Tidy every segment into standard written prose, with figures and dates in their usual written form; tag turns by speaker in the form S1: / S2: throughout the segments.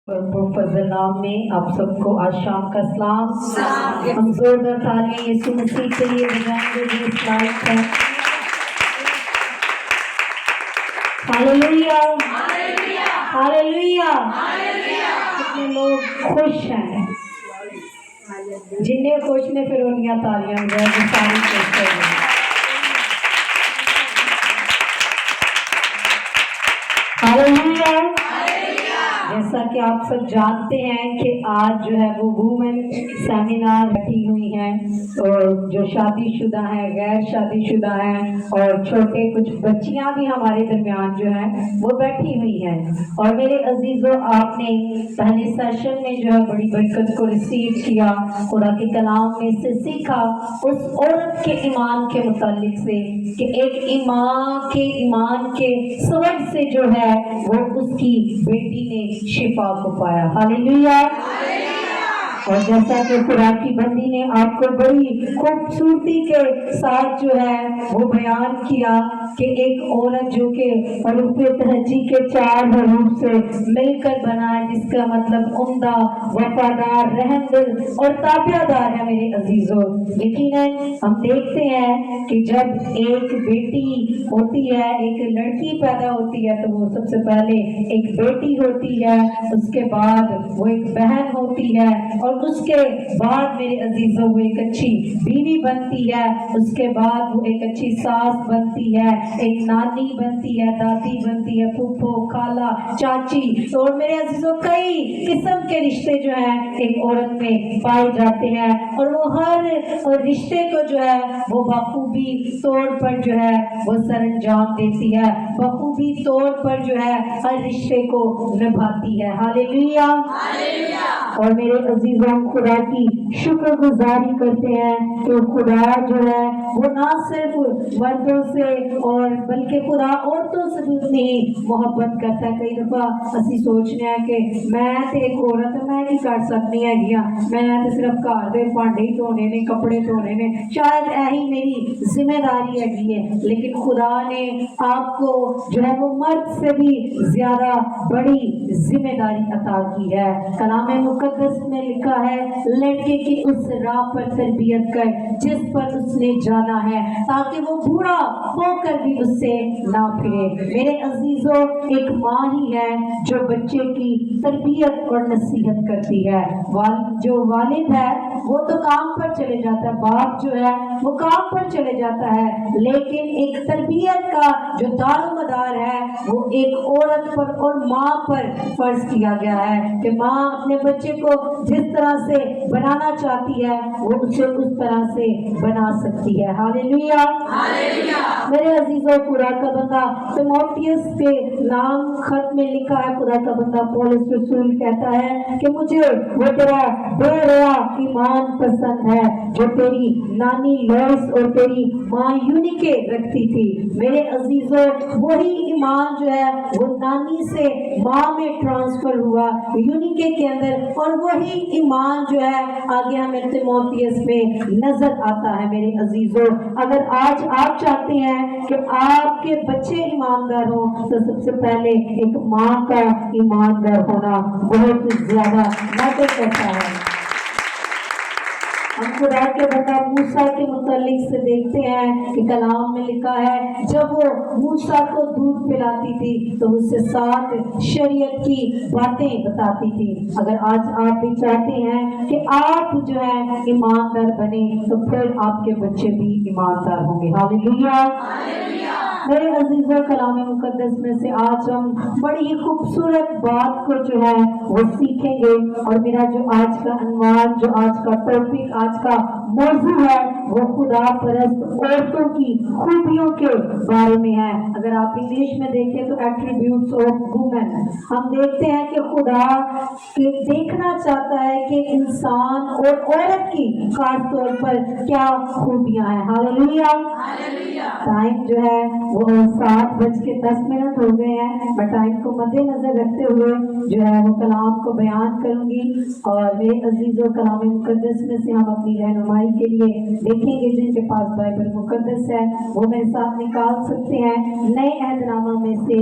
S1: और फजल नाम में आप सबको आज शाम का सलाम। हम जोरदार तालियां यीशु मसीह के लिए बजाएंगे जो इस लायक है। Hallelujah hallelujah. कितने लोग खुश हैं, जिन्हें खुश ने फिर उनकी तालियां बजाएं सारी खुश हैं। हालेलुया। जैसा कि आप सब जानते हैं कि आज जो है वो वुमेन सेमिनार बैठी हुई हैं और जो शादीशुदा हैं, गैर शादीशुदा हैं और छोटे कुछ बच्चियां भी हमारे दरमियान जो हैं वो बैठी हुई हैं। और मेरे अजीजों, आपने पहले सेशन में जो है बड़ी बरकत को रिसीव किया, खुदा के कलाम में से सीखा उस औरत के ईमान के मुतालिक से कि एक ईमान के सबब से जो है वो उसकी बेटी ने शिफा को पाया। हालेलुया। और जैसा कि खुदा की बंदी ने आपको बड़ी खूबसूरती के साथ जो है वो बयान किया कि एक औरत जो कि हरूफ तहज्जी के 4 हरूफ से मिलकर बना है, जिसका मतलब उम्दा, वफादार, रहमदिल और ताबियादार है। मेरे अजीजों, यकीनन हम देखते हैं कि जब एक बेटी होती है, एक लड़की पैदा होती है, तो वो सबसे पहले एक बेटी होती है, उसके बाद वो एक बहन होती है और उसके बाद मेरे अजीजों वो एक अच्छी बीवी बनती है, उसके बाद वो एक अच्छी सास बनती है, एक नानी बनती है, दादी बनती है, फूफो, खाला, चाची। और मेरे अजीजों कई किस्म के रिश्ते जो हैं एक औरत में पाए जाते हैं और वो हर रिश्ते को जो है वो बखूबी तौर पर जो है वो सरंजाम देती है, बखूबी तौर पर जो है हर रिश्ते को निभाती है। हालेलुया। और मेरे अजीजों, खुदा की शुक्रगुजारी करते हैं कि खुदा जो है वो ना सिर्फ मर्दों से और बल्कि खुदा औरतों से भी उतनी मोहब्बत करता है। कई दफा असी सोचने हैं कि मैं तो एक औरत मैं नहीं कर सकती है, मैं तो सिर्फ घर के भांडे ही धोने ने, कपड़े धोने ने, शायद यही मेरी जिम्मेदारी है। लेकिन खुदा ने आपको जो है वो मर्द से भी ज्यादा बड़ी जिम्मेदारी अता की है। कलाम मुकद्दस में लिखा है, लड़के की उस राह पर तरबियत कर जिस पर उसने जाना है, ताकि वो बूढ़ा होकर भी उससे ना फिरे। मेरे अजीजों, एक माँ ही है जो बच्चे की तरबियत और नसीहत करती है। जो वालिद है वो तो काम पर चले जाता है, बाप जो है वो काम पर चले जाता है, लेकिन एक तरबियत का जो दारोमदार है वो एक औरत पर और माँ पर फर्ज किया गया है कि माँ अपने बच्चे को जिस तरह से बनाना चाहती है वो उसे उस तरह से बना सकती है। हालेलुया। मेरे अजीजों, खुदा का बंदा तीमुथियुस के नाम खत में लिखा है, खुदा का बंदा पौलुस रसूल कहता है कि मुझे वो तेरा बेहया ईमान पसंद है जो तेरी नानी लोइस और तेरी माँ यूनिके रखती थी। मेरे अजीजों, वही ईमान जो है वो नानी से माँ में ट्रांसफर हुआ यूनिके के अंदर, और वही ईमान जो है आगे हमें तीमुथियुस में नजर आता है। मेरे अजीजों, अगर आज आप चाहते हैं कि आपके बच्चे ईमानदार हो तो सबसे पहले एक माँ का ईमानदार होना बहुत ज्यादा मैटर करता है। हम खुदा के बंदा मूसा के मुतालिक से देखते हैं कि कलाम में लिखा है, जब वो मूसा को दूध पिलाती थी तो उससे 7 शरीयत की बातें बताती थी। अगर आज आप भी चाहते हैं कि आप जो है ईमानदार बने तो फिर आपके बच्चे भी ईमानदार होंगे। हालेलुया। मेरे अजीजों, कलाम मुकद्दस में से आज हम बड़ी ही खूबसूरत बात को जो है वो सीखेंगे। और मेरा जो आज का अनवान, जो आज का टॉपिक, आज का मौजू है वो खुदा परस्त औरतों की खूबियों के बारे में है। अगर आप इंग्लिश में देखें तो एट्रीब्यूट्स ऑफ वुमेन, हम देखते हैं कि खुदा देखना चाहता है कि इंसान और औरत की खास तौर पर क्या खूबियां हैं। हालेलुया। टाइम जो है वो 7:10 हो गए हैं। मैं टाइम को मद्देनजर रखते हुए जो है वो कलाम को बयान करूंगी। और मेरे अजीजों, कलाम मुकद्दस में से हम अपनी रहनुमाई के लिए देखेंगे, जिनके पास बाइबल मुकद्दस है वो मेरे साथ निकाल सकते हैं। नए अहदनामा में से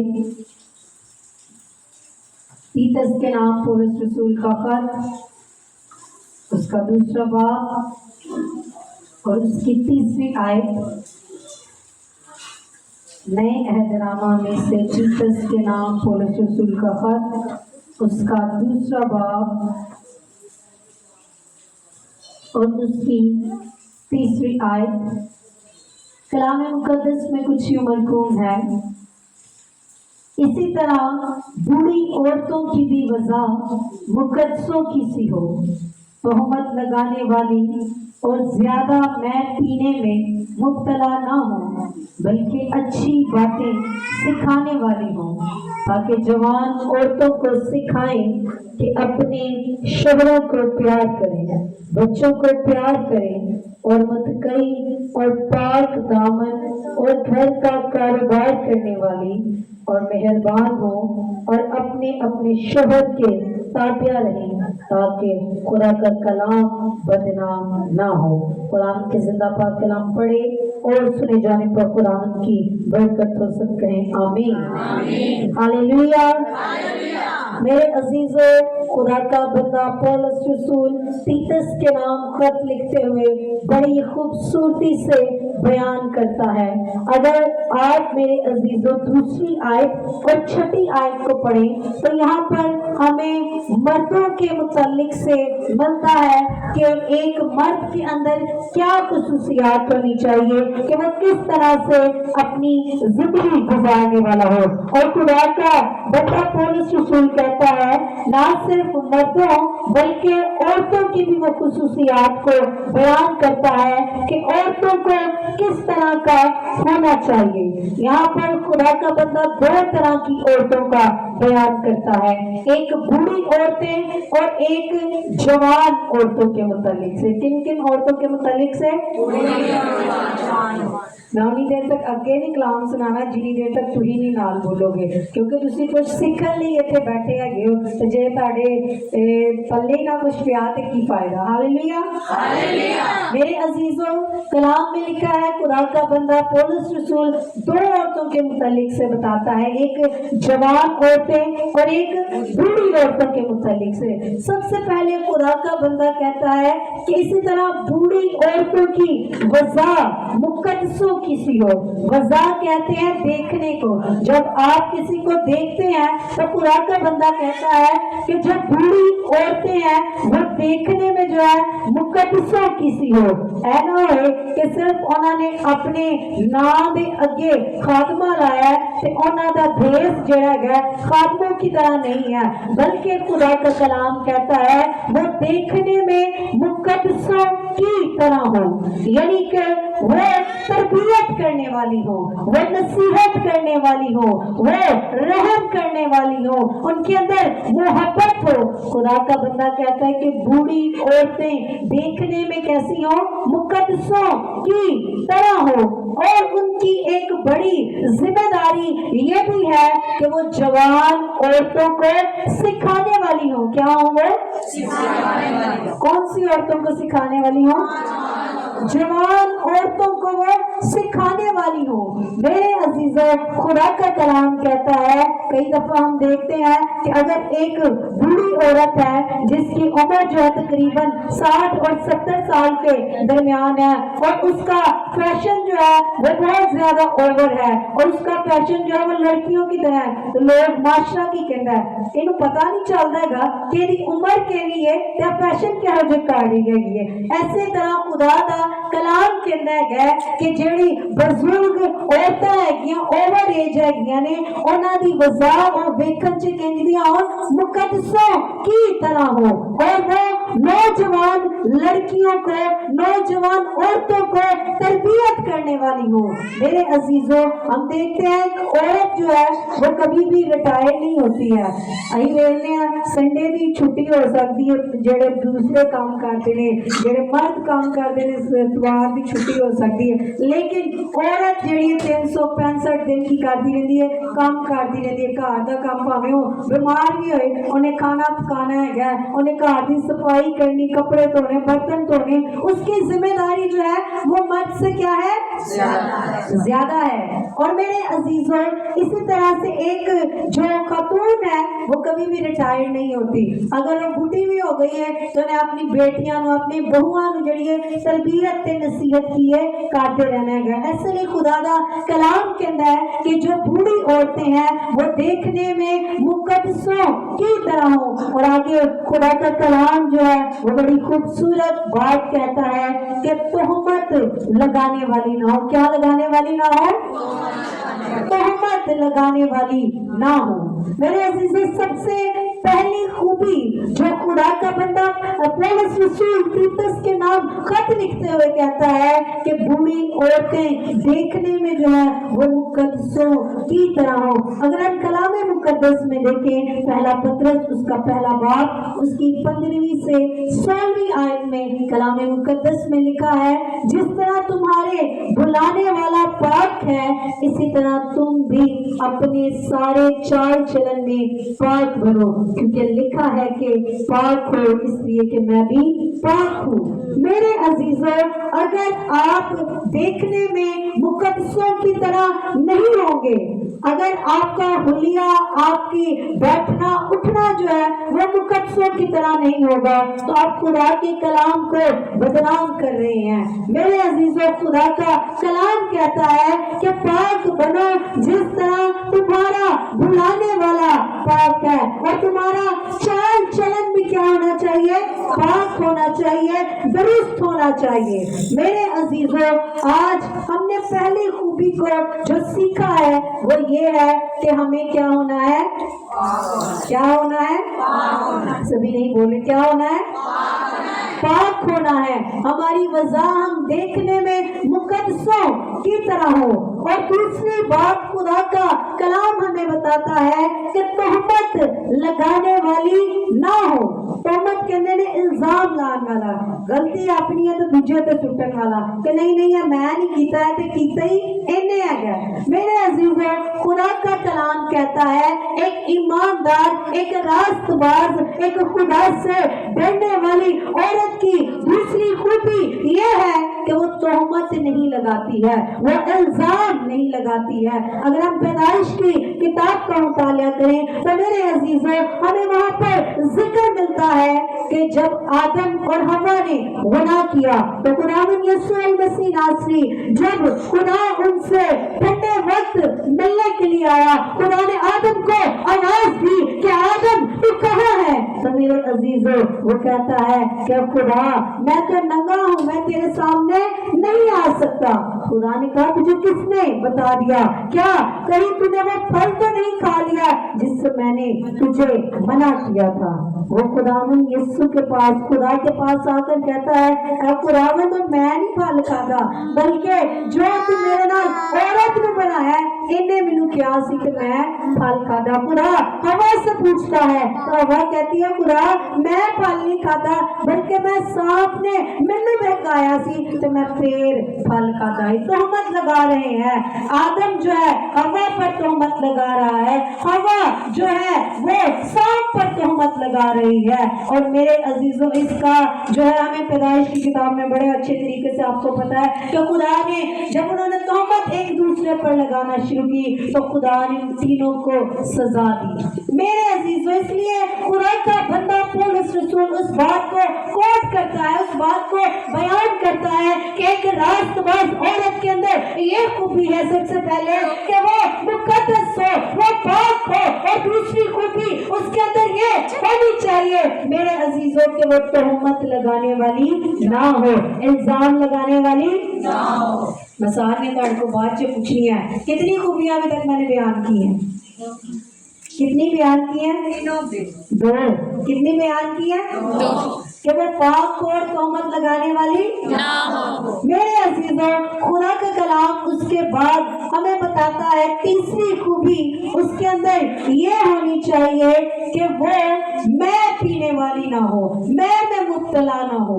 S1: तीतस के नाम पौलुस रसूल का खत, उसका दूसरा बाब और उसकी तीसरी आयत। नए अहदनामा में से तीतस के नाम पौलुस रसूल का खत, उसका दूसरा बाब और उसकी तीसरी आयत। कलाम मुकद्दस में कुछ यूं मरकूम है, इसी तरह बूढ़ी औरतों की भी वजह मुकद्दसों की सी हो, तोहमत लगाने वाली और ज्यादा मैद पीने में मुब्तला ना हो, बल्कि अच्छी बातें सिखाने वाली हो, ताकि जवान औरतों को सिखाएं कि अपने शोहरों को प्यार करें, बच्चों को प्यार करें और मुत्तकी और पाक दामन और घर का कारोबार करने वाली और मेहरबान हो और अपने अपने शोहर के ताबिया रहें, ताकि खुदा का कलाम बदनाम ना हो। कुरान के जिंदा पाक कलाम पढ़े और सुने जाने पर कुरान की बरकत हो, सब कहें आमीन। हालेलुया। मेरे अजीजों, खुदा का बंदा पौलुस रसूल तीतस के नाम खत लिखते हुए बड़ी खूबसूरती से बयान करता है। अगर आप मेरे अजीजों दूसरी आयत और छठी आयत को पढ़ें तो यहाँ पर हमें मर्दों के मुतालिक से मिलता है कि एक मर्द के अंदर क्या खुसूसियात होनी चाहिए कि वो किस तरह से अपनी जिंदगी गुजारने वाला हो। और खुदा का बंदा पौलुस रसूल कहता है ना सिर्फ मर्दों बल्कि औरतों की भी वो खुसूसियात को बयान करता है कि औरतों को किस तरह का होना चाहिए। यहाँ पर खुदा का बंदा दो तरह की औरतों का बयान करता है, एक बूढ़ी औरतें और एक जवान औरतों के मुतालिक से। किन किन औरतों के मुतालिक से? मैं उन्नी देर तक अगे नहीं कलाम सुनाना जिन्नी देर तक तुही नहीं नाल बोलोगे, क्योंकि तुसी कुछ सीखण लई इत्थे बैठे हैगे हो ते जे तुहाडे पल्ले ना कुछ पिया ते की फायदा। हालेलुया। मेरे अजीजों, कलाम में लिखा है, खुदा का बंदा पौलुस रसूल दो औरतों के मुतालिक से बताता है, एक जवान औरतें और एक बूढ़ी औरतों के मुतालिक से। सबसे पहले खुदा का बंदा कहता है कि इसी तरह बूढ़ी औरतों की वजह मुकद्दसों की सी हो। वजह कहते हैं देखने को। जब आप किसी को देखते हैं तो खुदा का बंदा कहता है कि जब बूढ़ी औरतें हैं वो देखने में जो है मुकद्दसों की सी हो। ऐसा है कि सिर्फ उन्होंने अपने नाम दे अगे खात्मा लाया ते उन्हों का भेस जिहड़ा है खात्मों की तरह नहीं है, बल्कि खुदा का कलाम कहता है वो देखने में मुकद्दसों की तरह हो, यानी कि वो तरबियत करने वाली हो, वो नसीहत करने वाली हो, वो रहम करने वाली हो, उनके अंदर मोहब्बत हो। खुदा का बंदा कहता है कि बूढ़ी औरतें देखने में कैसी हो? मुकद्दसों की तरह हो। और उनकी एक बड़ी जिम्मेदारी ये भी है कि वो जवान औरतों को सिखाने वाली हो। क्या हो वो? कौन सी औरतों को सिखाने वाली हो? जवान औरतों को वो सिखाने वाली हो। मेरे अजीजों, खुदा का कलाम कहता है, कई दफा हम देखते हैं कि अगर एक बूढ़ी औरत है जिसकी उम्र जो है तकरीबन 60 और 70 साल के दरमियान है और उसका फैशन जो है वो बहुत ज्यादा ओवर है और उसका फैशन जो है वो लड़कियों की तरह है, तो लोग माशरा की कहता है इन्हें पता नहीं चलता है कि यदि उम्र के लिए या फैशन क्या हो जो कर रही है। ऐसे तरह खुदा का कलाम कहता है कि जेड़ी बुजुर्ग औरतां हैगियां ओवर एज हैगियां ने उन्हां दी वजह और वेखण च कहंदियां होण मुकद्दसों की तरह हो, और वो नौजवान लड़कियों को, नौजवान औरतों को तरबियत करने वाली हो। मेरे अजीजों, हम देखते हैं कि औरत जो है वो कभी भी रिटायर नहीं होती है। अही वेखने संडे की छुट्टी हो सकती है, जेड़े दूसरे काम करते हैं, जेड़े मर्द काम करते हैं इतवार की छुट्टी हो सकती है, लेकिन औरत जी 365 दिन की करती रहती है, काम करती रहती है। घर का काम भावें वो बीमार भी होए, उन्हें खाना पकाना है, उन्हें घर की सफाई صفائی کرنی, کپڑے دھونے, برتن دھونے, اس کی ذمہ داری جو ہے وہ مرد سے کیا ہے؟ زیادہ ہے. اور میرے عزیزوں اسی طرح سے ایک جو خاتون ہے وہ کبھی بھی ریٹائر نہیں ہوتی. اگر وہ بوڑھی بھی ہو گئی ہے تو انہیں اپنی بیٹیاں نو, اپنی بہواں نو جڑی ہے تربیت تے نصیحت کی ہے کرتے رہنا ہے. ایسے لیے خدا دا کلام کہتا ہے کہ جو بوڑھی عورتیں ہیں وہ دیکھنے میں مقدسوں کی طرح ہو. اور آگے خدا کا کلام جو ہے وہ بڑی خوبصورت بات کہتا ہے کہ تہمت لگانے والی نہ ہو. کیا لگانے والی نہ ہو؟ تہمت لگانے والی نہ ہو. میرے عزیزوں سب سے پہلی خوبی جو خدا کا بندہ پولس رسول تیتس کے نام خط لکھتے ہوئے کہتا ہے کہ بوڑھی عورتیں دیکھنے میں جو ہے وہ مقدسوں کی طرح ہو. اگر ہم کلام مقدس میں دیکھیں پہلا پطرس اس کا پہلا باب اس کی 15ویں سے 16ویں آیت میں کلام مقدس میں لکھا ہے جس طرح تمہارے بلانے والا پاک ہے اسی طرح تم بھی اپنے سارے چال چلن میں پاک بنو, کیونکہ لکھا ہے کہ پاک ہو اس لیے کہ میں بھی پاک ہوں. میرے عزیزوں اگر آپ دیکھنے میں مقدسوں کی طرح نہیں ہوں گے, اگر آپ کا حلیہ, آپ کی بیٹھنا اٹھنا جو ہے وہ مقدسوں کی طرح نہیں ہوگا تو آپ خدا کے کلام کو بدنام کر رہے ہیں. میرے عزیزوں خدا کا کلام کہتا ہے کہ پاک بنو جس طرح تمہارا بلانے والا پاک ہے, اور تمہارا چال چلن بھی کیا ہونا چاہیے؟ پاک ہونا چاہیے, درست ہونا چاہیے. میرے عزیزوں آج ہم نے پہلی خوبی کو جو سیکھا ہے وہ یہ ہے کہ ہمیں کیا ہونا ہے؟ کیا ہونا ہے؟ سبھی نہیں بولے کیا ہونا ہے؟ پاک ہونا ہے. ہماری وضع ہم دیکھنے میں مقدسوں کی طرح ہو. اور دوسری بات خدا کا کلام ہمیں بتاتا ہے کہ تہمت لگانے والی نہ ہو. تہمت کہنے نے الزام لان والا, غلطی اپنی ہے تو دوجے تے سٹن والا کہ نہیں ہے میں نہیں کیتا ہے تے کیتا ہی اینے ہے. میرے عزیزوں خدا کا کلام کہتا ہے ایک ایماندار, ایک راست باز, ایک خدا سے ڈرنے والی عورت کی دوسری خوبی یہ ہے کہ وہ تہمت نہیں لگاتی ہے, وہ الزام نہیں لگاتی ہے. اگر ہم پیدائش کی کتاب کا مطالعہ کریں تو میرے عزیزوں ہمیں وہاں پر ذکر ملتا ہے کہ جب آدم اور حوا نے گناہ کیا تو خداوند یسوع المسیح ناصری جب خدا ان سے ٹھنڈے وقت ملنے کے لیے آیا, خدا نے آدم کو آواز دی کہ آدم تو کہاں ہے؟ تو میرے عزیزوں وہ کہتا ہے کہ خدا میں تو ننگا ہوں, میں تیرے سامنے نہیں آ سکتا. خدا نے کہا تجھے کس نے بتا دیا؟ کیا کہیں تو نے وہ پھل تو نہیں کھا لیا جس سے میں نے تجھے منع کیا تھا؟ وہ خداوند یسوع کے پاس, خدا کے پاس آ کر کہتا ہے اے خداوند تو میں نہیں پھل کھادا بلکہ جو تو میرے نال عورت نے بنایا ہے انہیں مینوں کیا سی کہ میں پھل کھادا. خدا ہوا سے پوچھتا ہے تو ہوا کہتی ہے خدا میں پھل نہیں کھادا بلکہ میں سانپ نے مینوں بہکایا سی تو میں پھر پھل کھادا. تہمت لگا رہے ہیں. آدم جو ہے ہوا پر تہمت لگا رہا ہے, ہوا جو ہے وہ سانپ پر تہمت لگا رہی ہے. اور میرے عزیزوں اس کا جو ہے ہمیں پیدائش کی کتاب میں بڑے اچھے طریقے سے آپ کو پتا ہے کہ خدا نے جب انہوں نے تہمت ایک دوسرے پر لگانا شروع کی تو خدا نے ان تینوں کو سزا دی. میرے عزیزوں اس لیے خدا کا بندہ پولس رسول اس بات کو کوٹ کرتا ہے, اس بات کو بیان کرتا ہے کہ ایک راست باز عورت کے اندر یہ خوبی ہے سب سے پہلے کہ وہ مقدس ہو, وہ پاک ہو, اور دوسری خوبی اس کے اندر یہ ہونی چاہیے میرے عزیزوں کہ وہ تہمت لگانے والی نہ ہو, الزام لگانے والی نہ ہو. مثال نے تو آپ کو بات جو پوچھنی ہے کتنی خوبیاں ابھی تک میں نے بیان کی ہیں؟ کتنی بیان کی ہیں؟ 2. کتنی بیان کی ہیں؟ 2. کہ وہ پاک ہو اور تہمت لگانے والی نہ ہو. میرے عزیزوں خدا کا کلام اس کے بعد ہمیں بتاتا ہے تیسری خوبی اس کے اندر یہ ہونی چاہیے کہ وہ میں پینے والی نہ ہو, میں مبتلا نہ ہو.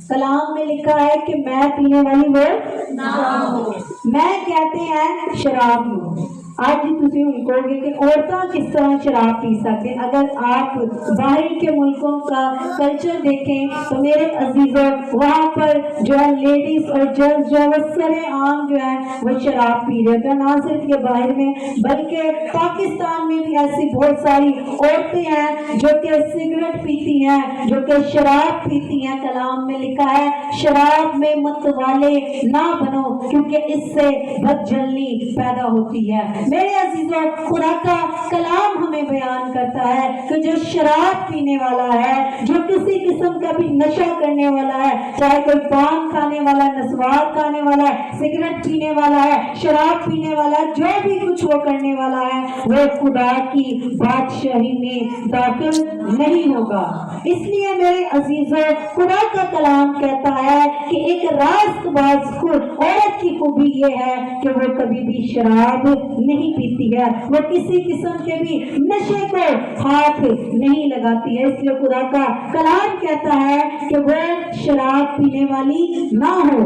S1: کلام میں لکھا ہے کہ میں پینے والی وہ نہ ہو. میں کہتے ہیں شراب ہوں. آج تسی ان کو گے کہ عورتاں کس طرح شراب پی سکتے ہیں. اگر آپ باہر کے ملکوں کا کلچر دیکھیں تو میرے عزیزوں وہاں پر جو ہے لیڈیز اور جنٹس جو ہے وہ سرے عام جو ہے وہ شراب پی رہے تھے. نہ صرف یہ باہر میں بلکہ پاکستان میں بھی ایسی بہت ساری عورتیں ہیں جو کہ سگریٹ پیتی ہیں, جو کہ شراب پیتی ہیں. کلام میں لکھا ہے شراب میں مت والے نہ بنو کیونکہ اس سے بد جلنی پیدا ہوتی ہے. میرے عزیزوں خدا کا کلام ہمیں بیان کرتا ہے کہ جو شراب پینے والا ہے, جو کسی قسم کا بھی نشہ کرنے والا ہے, چاہے کوئی پان کھانے والا ہے, نسوار کھانے والا ہے, سگریٹ پینے والا ہے, شراب پینے والا ہے, جو بھی کچھ وہ کرنے والا ہے وہ خدا کی بادشاہی میں داخل نہیں ہوگا. اس لیے میرے عزیزوں خدا کا کلام کہتا ہے کہ ایک راست باز عورت کی خوبی یہ ہے کہ وہ کبھی بھی شراب نہیں پیتی ہے, وہ کسی قسم کے بھی نشے کو ہاتھ نہیں لگاتی ہے. اس لیے خدا کا کلام کہتا ہے کہ وہ شراب پینے والی نہ ہو.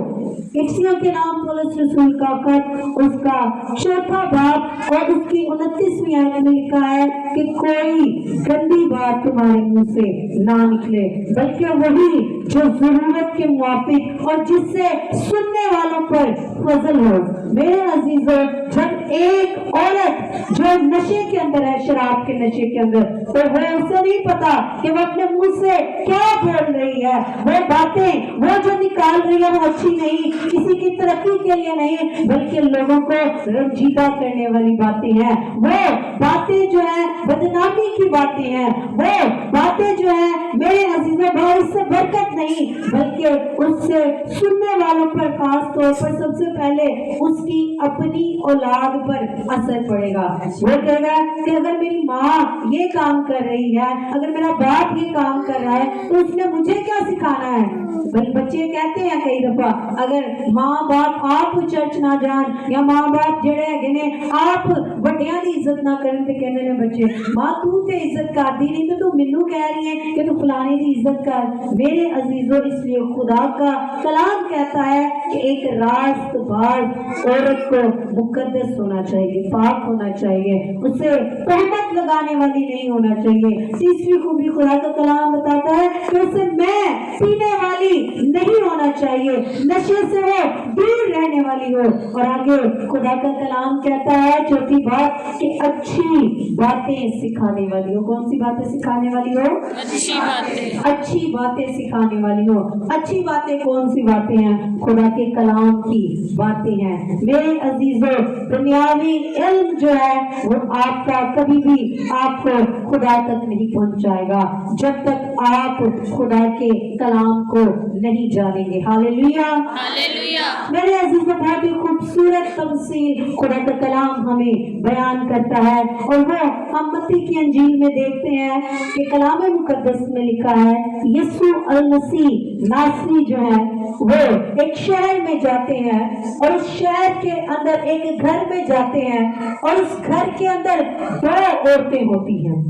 S1: افسیوں کے نام پولس رسول کا خط اس کا 4واں باب اور اس کی 29ویں آیت میں لکھا ہے کہ کوئی گندی بات تمہارے منہ سے نہ نکلے بلکہ وہی جو ضرورت کے موافق اور جس سے سننے والوں پر فضل ہو. میرے عزیزوں جب ایک عورت جو نشے کے اندر ہے, شراب کے نشے کے اندر, تو وہ اسے نہیں پتا کہ وہ اپنے منہ سے کیا بول رہی ہے. وہ باتیں وہ جو نکال رہی ہے وہ اچھی نہیں, کسی کی ترقی کے لیے نہیں, بلکہ لوگوں کو رنجیدہ کرنے والی باتیں ہیں. وہ باتیں جو ہیں بدنامی کی باتیں ہیں. وہ باتیں جو ہیں میرے عزیزوں بھائی اس سے برکت نہیں بلکہ اس سے سننے والوں پر, خاص طور پر سب سے پہلے اس کی اپنی اولاد پر اثر پڑے گا. وہ کہے گا کہ اگر میری ماں یہ کام کر رہی ہے, اگر میرا باپ یہ کام کر رہا ہے تو اس نے مجھے کیا سکھانا ہے. بچے کہتے ہیں کئی دفعہ اگر ماں باپ آپ چرچ نہ جان یا ماں باپ جڑے ہے نے آپ بڑیاں دی عزت نہ کرن تے کہندے نے بچے ماں تو تے عزت کر دی نہیں تو مینوں کہہ رہی ہے کہ تو فلانے دی عزت کر. میرے عزیزوں اس لیے خدا کا کلام کہتا ہے کہ ایک راست باز عورت کو مقدس ہونا چاہیے, پاک ہونا چاہیے, اسے تہمت لگانے والی نہیں ہونا چاہیے. تیسری خوبی خدا کا کلام بتاتا ہے کہ اسے میں پینے والی نہیں ہونا چاہیے, نشے سے وہ دور رہنے والی ہو. اور آگے خدا کا کلام کہتا ہے چوتھی بات کہ اچھی باتیں سکھانے والی ہو. کون سی باتیں سکھانے والی ہو؟ اچھی باتیں. اچھی باتیں سکھانے والی ہو. اچھی باتیں کون سی باتیں ہیں؟ خدا کے کلام کی باتیں ہیں. میرے عزیزوں دنیاوی علم جو ہے وہ آپ کا کبھی بھی آپ کو خدا تک نہیں پہنچائے گا جب تک آپ خدا کے کلام کو نہیں جانیں گے. ہاللیلویا, ہاللیلویا. میرے عزیزوں بہت ہی خوبصورت تمثیل خدا کا کلام ہمیں بیان کرتا ہے اور وہ ہم متی کی انجیل میں دیکھتے ہیں کہ کلام مقدس میں لکھا ہے یسوع المسیح ناصری جو ہے وہ ایک شہر میں جاتے ہیں اور اس شہر کے اندر ایک گھر میں جاتے ہیں اور اس گھر کے اندر 2 عورتیں ہوتی ہیں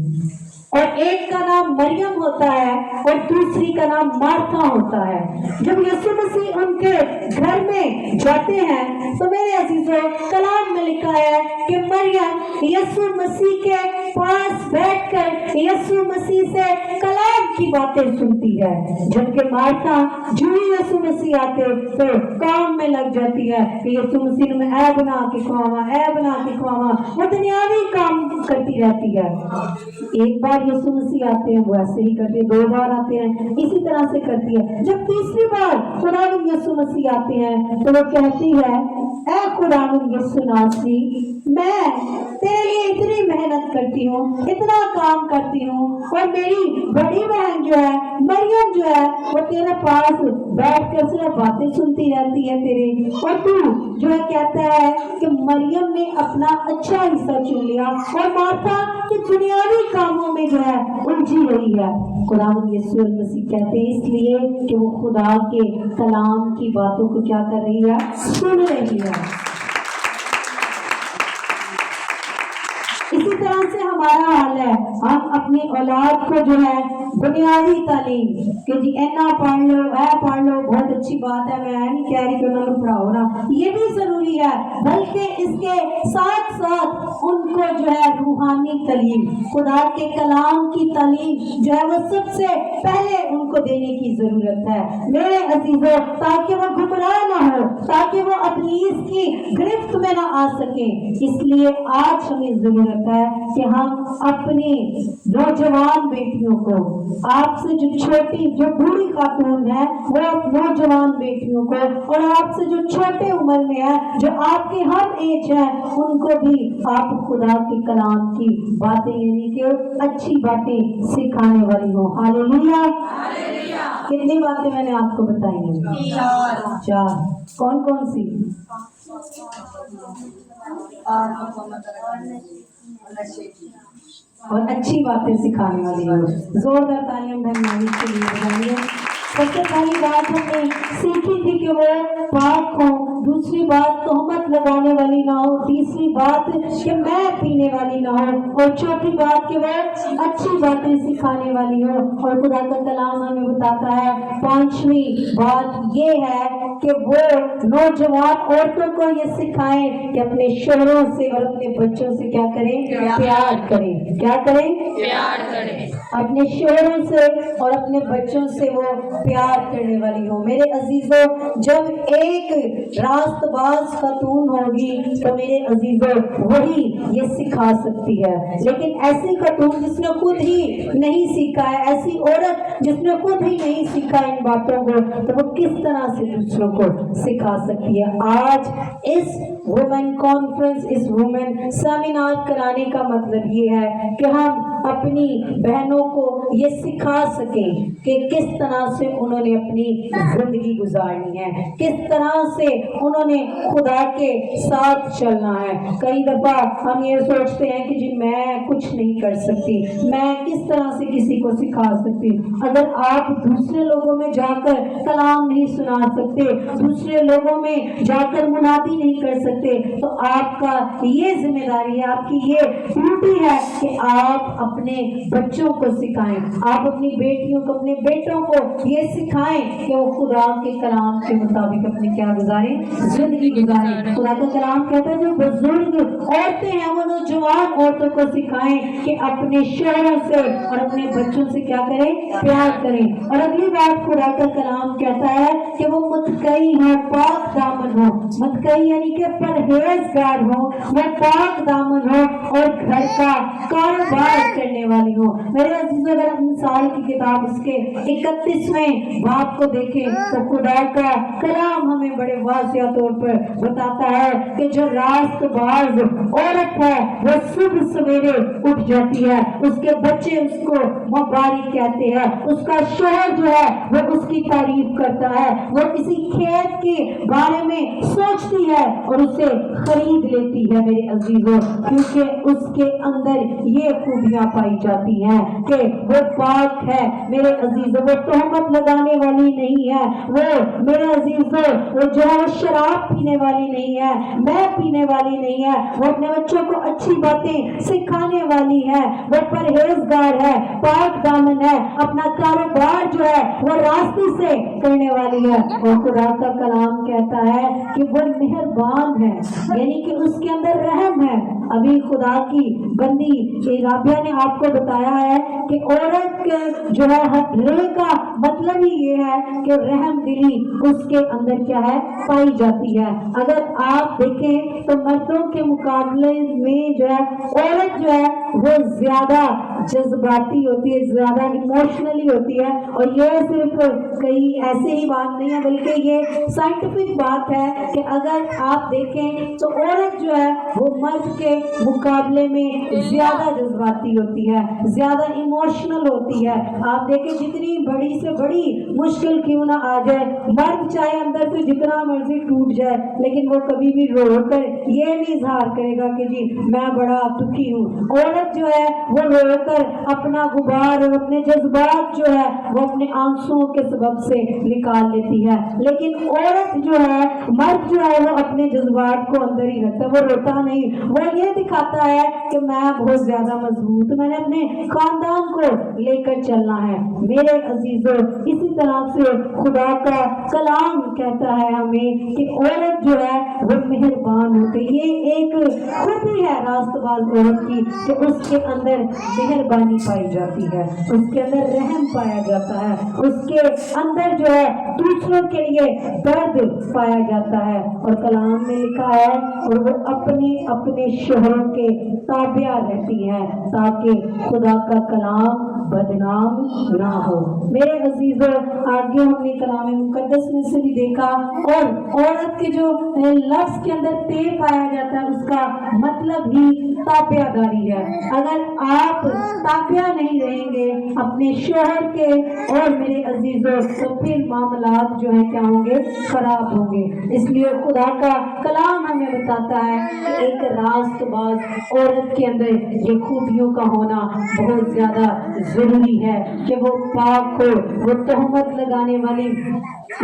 S1: اور ایک کا نام مریم ہوتا ہے اور دوسری کا نام مارتھا ہوتا ہے. جب یسوع مسیح ان کے گھر میں جاتے ہیں تو میرے عزیزوں کلام میں لکھا ہے کہ مریم یسوع مسیح کے پاس بیٹھ کر یسوع مسیح سے کلام کی باتیں سنتی ہے, جبکہ مارتھا جو ہی یسوع مسیح آتے تو کام میں لگ جاتی ہے کہ یسوع مسیح نے اے بنا کے کھواواں, اے بنا کے کھواواں, وہ دنیاوی کام کرتی رہتی ہے. ایک بار یسوع مسیح آتے ہیں وہ ایسے ہی کرتے ہیں, 2 بار آتے ہیں اسی طرح سے کرتی ہے. جب تیسری بار خداوند یسوع مسیح آتے ہیں تو وہ کہتی ہے اے خداوند یسوع ناصری میں تیرے لیے اتنی محنت کرتی ہوں, اتنا کام کرتی ہوں اور میری بڑی بہن جو ہے مریم جو ہے وہ تیرے پاس بیٹھ کر صرف باتیں سنتی رہتی ہے تیرے, اور تو جو ہے کہتا ہے کہ مریم نے اپنا اچھا حصہ چن لیا اور مارتھا کی دنیاوی کاموں میں جو ہے الجھی رہی ہے. خداوند یسوع المسیح کہتے ہیں اس لیے کہ وہ خدا کے کلام کی باتوں کو کیا کر رہی ہے, سن رہی ہے. اسی طرح سے ہم हमारा हाल है, हम अपनी औलाद को जो है बुनियादी तालीम कि जी इन्ना पढ़ लो, पढ़ लो, बहुत अच्छी बात है, मैं नहीं कह रही कि उन्होंने पढ़ाओ ना, ये भी जरूरी है, बल्कि इसके साथ साथ उनको जो है रूहानी तालीम, खुदा के कलाम की तालीम जो है वो सबसे पहले उनको देने की जरूरत है मेरे अजीजों, ताकि वो गुमराह ना हो, ताकि वो इब्लीस की गिरफ्त में ना आ सके। इसलिए आज हमें जरूरत है कि हम अपने नौजवान बेटियों को, आपसे जो छोटी जो बूढ़ी खातून है वो नौजवान बेटियों को, और आपसे जो छोटे उम्र में है, जो आपके हम एज है, उनको भी आप खुदा के कलाम की बातें यानी कि अच्छी बातें सिखाने वाली हो। हालेलुया। कितनी बातें मैंने आपको बताई हैं? 4। कौन कौन सी? और अच्छी बातें सिखाने वाली हो। जोरदार तालियां बहन के लिए बजाइए। सबसे पहली बात हमने सीखी थी कि वो पाक हो, दूसरी बात तोहमत लगाने वाली ना हो, तीसरी बात कि मैं पीने वाली ना हो, और चौथी बात कि वो अच्छी बातें सिखाने वाली हो। और खुदा का कलाम हमें बताता है, पांचवी बात ये है कि वो नौजवान औरतों को ये सिखाएं कि अपने शोहरों से और अपने बच्चों से क्या करें? प्यार करें। क्या करें? प्यार करें। अपने शोहरों से और अपने बच्चों से वो प्यार करने वाली हो। मेरे अजीजों, जब एक रास्तबाज खातून होगी तो मेरे अजीजों वही ये सिखा सकती है, लेकिन ऐसी खातून जिसने खुद ही नहीं सीखा है, ऐसी औरत जिसने खुद ही नहीं सीखा इन बातों को, तो वो किस तरह से दूसरों को सिखा सकती है? आज इस वुमेन कॉन्फ्रेंस, इस वुमेन सेमिनार कराने का मतलब ये है कि हम अपनी बहनों को ये सिखा सकें कि किस तरह से उन्होंने अपनी जिंदगी गुजारनी है, किस तरह से उन्होंने खुदा के साथ चलना है। कई दफा हम ये सोचते हैं कि जी मैं कुछ नहीं कर सकती, मैं किस तरह से किसी को सिखा सकती। अगर आप दूसरे लोगों में जाकर कलाम नहीं सुना सकते, दूसरे लोगों में जाकर मुनादी नहीं कर सकते, तो आपका ये जिम्मेदारी है, आपकी ये ड्यूटी है कि आप अपने बच्चों को सिखाएं, आप अपनी बेटियों को, अपने बेटों को ये सिखाएं कि वो खुदा के कलाम के मुताबिक अपनी क्या गुजारें? जिंदगी गुजारें। खुदा का कलाम कहता है जो बुजुर्ग औरतें हैं वो नौजवान औरतों को सिखाएं कि अपने शोहरों से और अपने बच्चों से क्या करें? प्यार करें। और अगली बात खुदा का कलाम कहता है कि वो मुत्तकी हो, पाक दामन हो। मुत्तकी यानी कि परहेजगार हो, वो पाक दामन हो और घर का कारोबार करने वाली हो। मेरे अजीजों, अगर हम मिसाल की किताब उसके 31वें बाब को देखें तो खुदा का कलाम हमें बड़े वाज़िया तौर पर बताता है कि जो रास्तबाज औरत है वो सुबह सवेरे उठ जाती है, उसके बच्चे उसको मुबारक कहते हैं, उसका शोहर जो है वो उसकी तारीफ करता है, वो किसी खेत के बारे में सोचती है और उसे खरीद लेती है मेरे अजीजों, क्योंकि उसके अंदर ये खूबियां पाई जाती हैं कि वो पाक है मेरे अजीजों, वो तोहमत लगाने वाली नहीं है, वो मेरे अजीजों वो जो है शराब पीने वाली नहीं है, मैं पीने वाली नहीं है, वो अपने बच्चों को अच्छी बातें सिखाने वाली है, वो परहेजगार है, पाक दामन है, अपना कारोबार जो है वो रास्ते से करने वाली है। और खुदा का कलाम कहता है कि वो मेहरबान है, यानी कि उसके अंदर रहम है। अभी खुदा की बंदी राबिया ने आपको बताया है कि औरत जो है हरे का मतलब ही ये है कि रहम दिली उसके अंदर क्या है? पाई जाती है। अगर आप देखें तो मर्दों के मुकाबले में जो है औरत जो है वो ज्यादा जज्बाती होती है, ज्यादा इमोशनली होती है। और ये सिर्फ कहीं ऐसे ही बात नहीं है, बल्कि ये साइंटिफिक बात है कि अगर आप देखें तो औरत जो है वो मर्द के मुकाबले में ज्यादा जज्बाती होती है, ज्यादा इमोशनल होती है। आप देखें जितनी बड़ी से बड़ी मुश्किल क्यों ना आ जाए, मर्द चाहे अंदर से जितना मर्जी टूट जाए, लेकिन वो कभी भी रो कर ये नहीं इजहार करेगा कि जी मैं बड़ा दुखी हूँ। औरत जो है वो रो कर अपना गुबार और अपने जज्बात जो है वो اپنے آنسوؤں کے سبب سے نکال لیتی ہے، لیکن عورت جو ہے، مرد جو ہے، وہ اپنے جذبات کو اندر ہی رکھتا ہے، وہ روتا نہیں، وہ یہ دکھاتا ہے کہ میں بہت زیادہ مضبوط، میں نے اپنے خاندان کو لے کر چلنا ہے۔ میرے عزیزوں، اسی طرح سے خدا کا کلام کہتا ہے ہمیں کہ عورت جو ہے وہ مہربان ہوتی ہے۔ یہ ایک خوبی ہے راست باز عورت کی کہ اس کے اندر مہربانی پائی جاتی ہے، اس کے اندر رحم پایا جاتا ہے، اس کے اندر جو ہے دوسروں کے لیے درد پایا جاتا ہے۔ اور کلام میں لکھا ہے اور وہ اپنے شوہروں کے تابع رہتی ہے تاکہ خدا کا کلام بدنام نہ ہو۔ میرے عزیزوں، آگے ہم نے کلام مقدس میں سے بھی دیکھا، اور عورت کے جو لفظ کے اندر تے پایا جاتا ہے اس کا مطلب ہی تابع داری ہے۔ اگر آپ تابع نہیں رہیں گے اپنے شوہر کے، اور میرے عزیزوں، تو پھر معاملات جو ہیں کیا ہوں گے؟ خراب ہوں گے۔ اس لیے خدا کا کلام ہمیں بتاتا ہے کہ ایک راست باز عورت کے اندر یہ خوبیوں کا ہونا بہت زیادہ ضروری ہے کہ وہ پاک ہو، وہ تہمت لگانے والی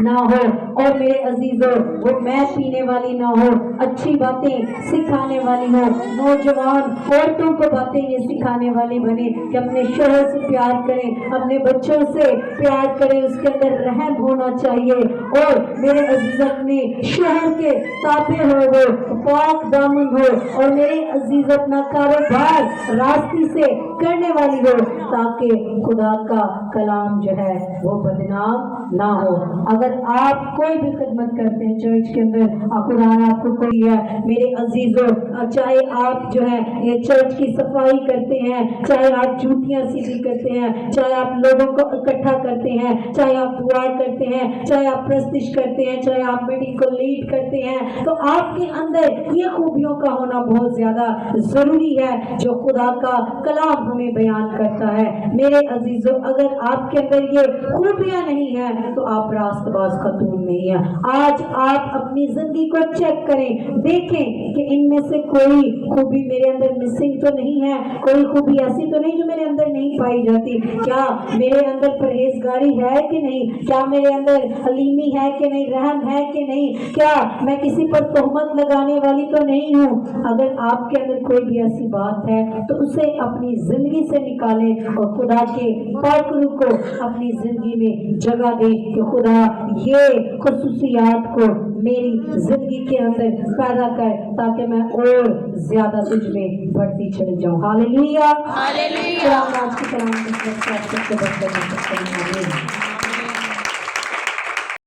S1: نہ ہو، اور میرے عزیزوں وہ میں پینے والی نہ ہو، اچھی باتیں سکھانے والی ہو، نوجوان عورتوں کو باتیں یہ سکھانے والی بنے کہ اپنے شوہر سے پیار کریں، اپنے بچوں سے پیار کریں، اس کے اندر رحم ہونا چاہیے، اور میرے عزیز اپنے شوہر کے تابع ہو، وہ پاک دامن ہو، اور میرے عزیز اپنا کاروبار راستے سے کرنے والی ہو تاکہ خدا کا کلام جو ہے وہ بدنام نہ ہو۔ اگر آپ کوئی بھی خدمت کرتے ہیں چرچ کے اندر، خدا نے آپ کو کوئی ہے، میرے عزیزوں، چاہے آپ جو ہے یہ چرچ کی صفائی کرتے ہیں، چاہے آپ جوتیاں سیدھی کرتے ہیں، چاہے آپ لوگوں کو اکٹھا کرتے ہیں، چاہے آپ دعا کرتے ہیں، چاہے آپ پرستش کرتے ہیں، چاہے آپ میٹنگ کو لیڈ کرتے ہیں، تو آپ کے اندر یہ خوبیوں کا ہونا بہت زیادہ ضروری ہے جو خدا کا کلام ہمیں بیان کرتا ہے۔ میرے عزیزوں، اگر آپ کے اندر یہ خوبیاں نہیں ہیں تو آپ راست باز خاتون نہیں ہیں۔ آج آپ اپنی زندگی کو چیک کریں، دیکھیں کہ ان میں سے کوئی خوبی میرے اندر مسنگ تو نہیں ہے، کوئی خوبی ایسی تو نہیں جو میرے اندر نہیں پائی جاتی۔ کیا میرے اندر پرہیزگاری ہے کہ نہیں؟ کیا میرے اندر حلیمی ہے کہ نہیں؟ رحم ہے کہ نہیں؟ کیا میں کسی پر تہمت لگانے والی تو نہیں ہوں؟ اگر آپ کے اندر کوئی بھی ایسی بات ہے تو اسے اپنی زندگی سے نکالیں اور خدا کے پاک روح کو اپنی زندگی میں جگہ دیں کہ خدا یہ خصوصیات کو میری زندگی کے اندر پیدا کر تاکہ میں اور زیادہ تجھ میں بڑھتی چلی جاؤں۔ ہاللیلویا، ہاللیلویا۔ آج کی کلام